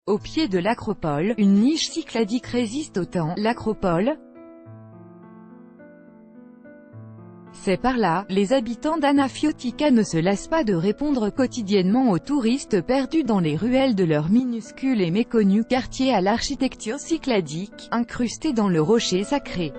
Au pied de l'acropole, une niche cycladique résiste au temps. L'acropole, c'est par là, les habitants d'Anafiotika ne se lassent pas de répondre quotidiennement aux touristes perdus dans les ruelles de leur minuscule et méconnu quartier à l'architecture cycladique, incrusté dans le rocher sacré.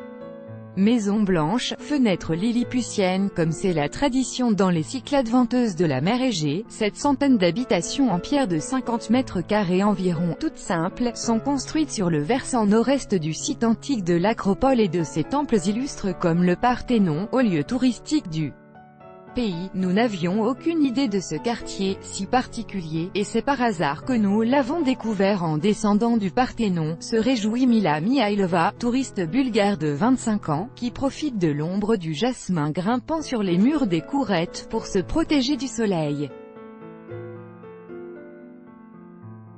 Maisons blanches, fenêtres lilliputiennes comme c'est la tradition dans les Cyclades venteuses de la mer Égée, cette centaine d'habitations en pierre de 50 mètres carrés environ, toutes simples, sont construites sur le versant nord-est du site antique de l'acropole et de ses temples illustres comme le Parthénon, haut lieu touristique du pays. Nous n'avions aucune idée de ce quartier, si particulier, et c'est par hasard que nous l'avons découvert en descendant du Parthénon, se réjouit Mila Mihailova, touriste bulgare de 25 ans, qui profite de l'ombre du jasmin grimpant sur les murs des courettes pour se protéger du soleil.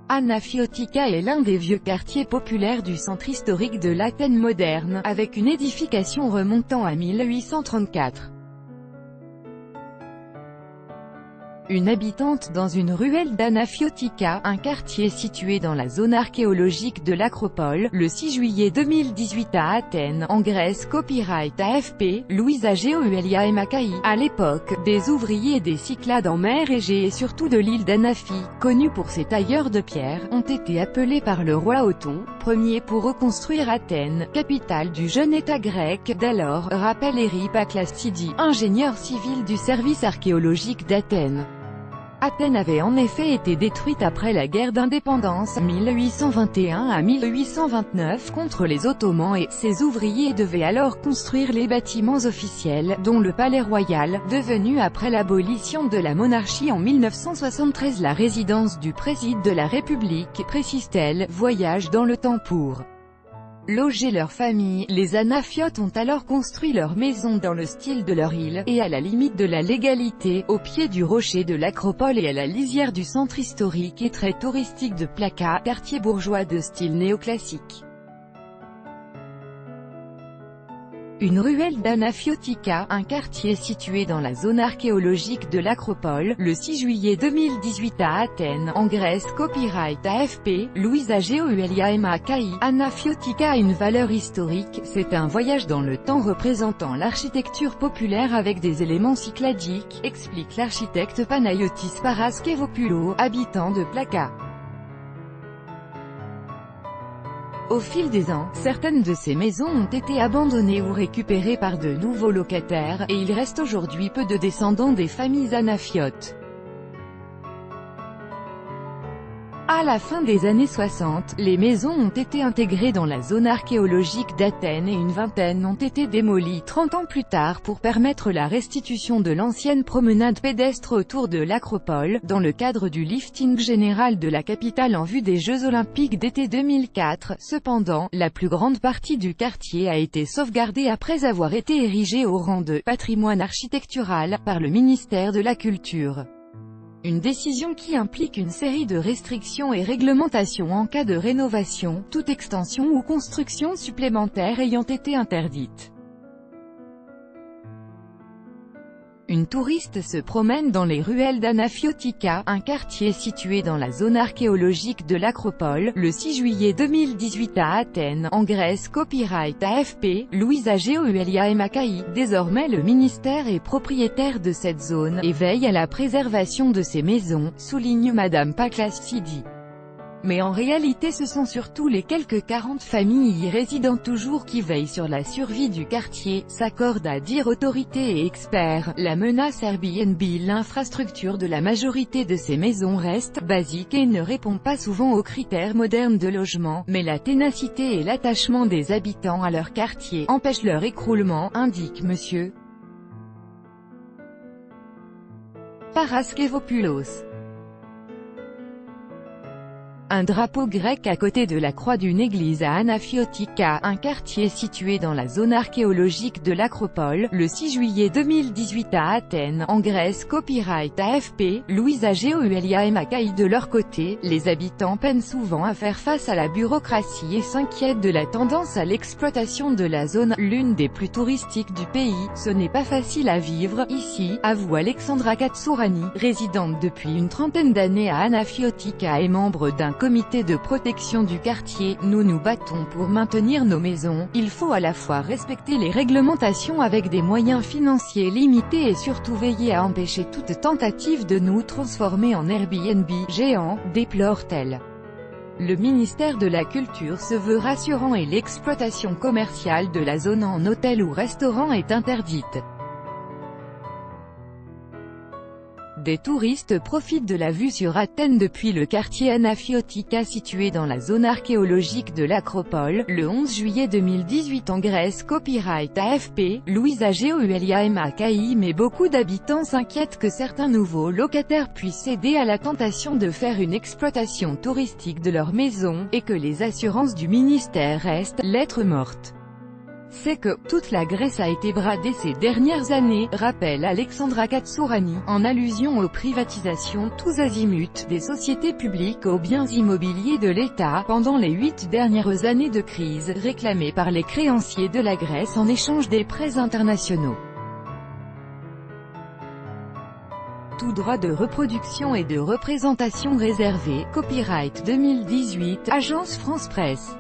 Anafiotika est l'un des vieux quartiers populaires du centre historique de l'Athènes moderne, avec une édification remontant à 1834. Une habitante dans une ruelle d'Anafiotika, un quartier situé dans la zone archéologique de l'acropole, le 6 juillet 2018 à Athènes, en Grèce. Copyright AFP, Louisa Geulia et Macaï. À l'époque, des ouvriers des Cyclades en mer Égée et surtout de l'île d'Anafi, connus pour ses tailleurs de pierre, ont été appelés par le roi Othon Ier pour reconstruire Athènes, capitale du jeune État grec d'alors, rappelle Eri Paklastidi, ingénieur civil du service archéologique d'Athènes. Athènes avait en effet été détruite après la guerre d'indépendance, 1821 à 1829 contre les Ottomans et ses ouvriers devaient alors construire les bâtiments officiels, dont le palais royal, devenu après l'abolition de la monarchie en 1973 la résidence du président de la République, précise-t-elle, voyage dans le temps pour loger leur famille. Les Anafiotes ont alors construit leur maison dans le style de leur île, et à la limite de la légalité, au pied du rocher de l'acropole et à la lisière du centre historique et très touristique de Plaka, quartier bourgeois de style néoclassique. Une ruelle d'Anafiotika, un quartier situé dans la zone archéologique de l'acropole, le 6 juillet 2018 à Athènes, en Grèce. Copyright AFP, Louisa Geulia et Macaï. Anafiotika a une valeur historique, c'est un voyage dans le temps représentant l'architecture populaire avec des éléments cycladiques, explique l'architecte Panayotis Paraskevopoulos, habitant de Plaka. Au fil des ans, certaines de ces maisons ont été abandonnées ou récupérées par de nouveaux locataires, et il reste aujourd'hui peu de descendants des familles anafiotes. À la fin des années 60, les maisons ont été intégrées dans la zone archéologique d'Athènes et une vingtaine ont été démolies 30 ans plus tard pour permettre la restitution de l'ancienne promenade pédestre autour de l'acropole, dans le cadre du lifting général de la capitale en vue des Jeux Olympiques d'été 2004. Cependant, la plus grande partie du quartier a été sauvegardée après avoir été érigée au rang de patrimoine architectural par le ministère de la Culture. Une décision qui implique une série de restrictions et réglementations en cas de rénovation, toute extension ou construction supplémentaire ayant été interdite. Une touriste se promène dans les ruelles d'Anafiotika, un quartier situé dans la zone archéologique de l'acropole, le 6 juillet 2018 à Athènes, en Grèce. Copyright AFP, Louisa Geulia et Macaï. Désormais le ministère est propriétaire de cette zone, et veille à la préservation de ces maisons, souligne Madame Paklastidi. Mais en réalité ce sont surtout les quelques 40 familles y résidant toujours qui veillent sur la survie du quartier, s'accordent à dire autorités et experts. La menace Airbnb. L'infrastructure de la majorité de ces maisons reste basique et ne répond pas souvent aux critères modernes de logement, mais la ténacité et l'attachement des habitants à leur quartier empêchent leur écroulement, indique Monsieur Paraskevopoulos. Un drapeau grec à côté de la croix d'une église à Anafiotika, un quartier situé dans la zone archéologique de l'acropole, le 6 juillet 2018 à Athènes, en Grèce. Copyright AFP, Louisa Geulia et Macaï. De leur côté, les habitants peinent souvent à faire face à la bureaucratie et s'inquiètent de la tendance à l'exploitation de la zone, l'une des plus touristiques du pays. Ce n'est pas facile à vivre ici, avoue Alexandra Katsourani, résidente depuis une trentaine d'années à Anafiotika et membre d'un comité de protection du quartier, nous nous battons pour maintenir nos maisons. Il faut à la fois respecter les réglementations avec des moyens financiers limités et surtout veiller à empêcher toute tentative de nous transformer en Airbnb géant, déplore-t-elle. Le ministère de la Culture se veut rassurant et l'exploitation commerciale de la zone en hôtel ou restaurant est interdite. Des touristes profitent de la vue sur Athènes depuis le quartier Anafiotika situé dans la zone archéologique de l'Acropole. Le 11 juillet 2018 en Grèce. Copyright AFP, Louisa GeuliaMAKI. Mais beaucoup d'habitants s'inquiètent que certains nouveaux locataires puissent céder à la tentation de faire une exploitation touristique de leur maison, et que les assurances du ministère restent lettre morte. C'est que toute la Grèce a été bradée ces dernières années, rappelle Alexandra Katsourani, en allusion aux privatisations tous azimuts des sociétés publiques aux biens immobiliers de l'État, pendant les 8 dernières années de crise, réclamées par les créanciers de la Grèce en échange des prêts internationaux. Tout droit de reproduction et de représentation réservé. Copyright 2018, Agence France Presse.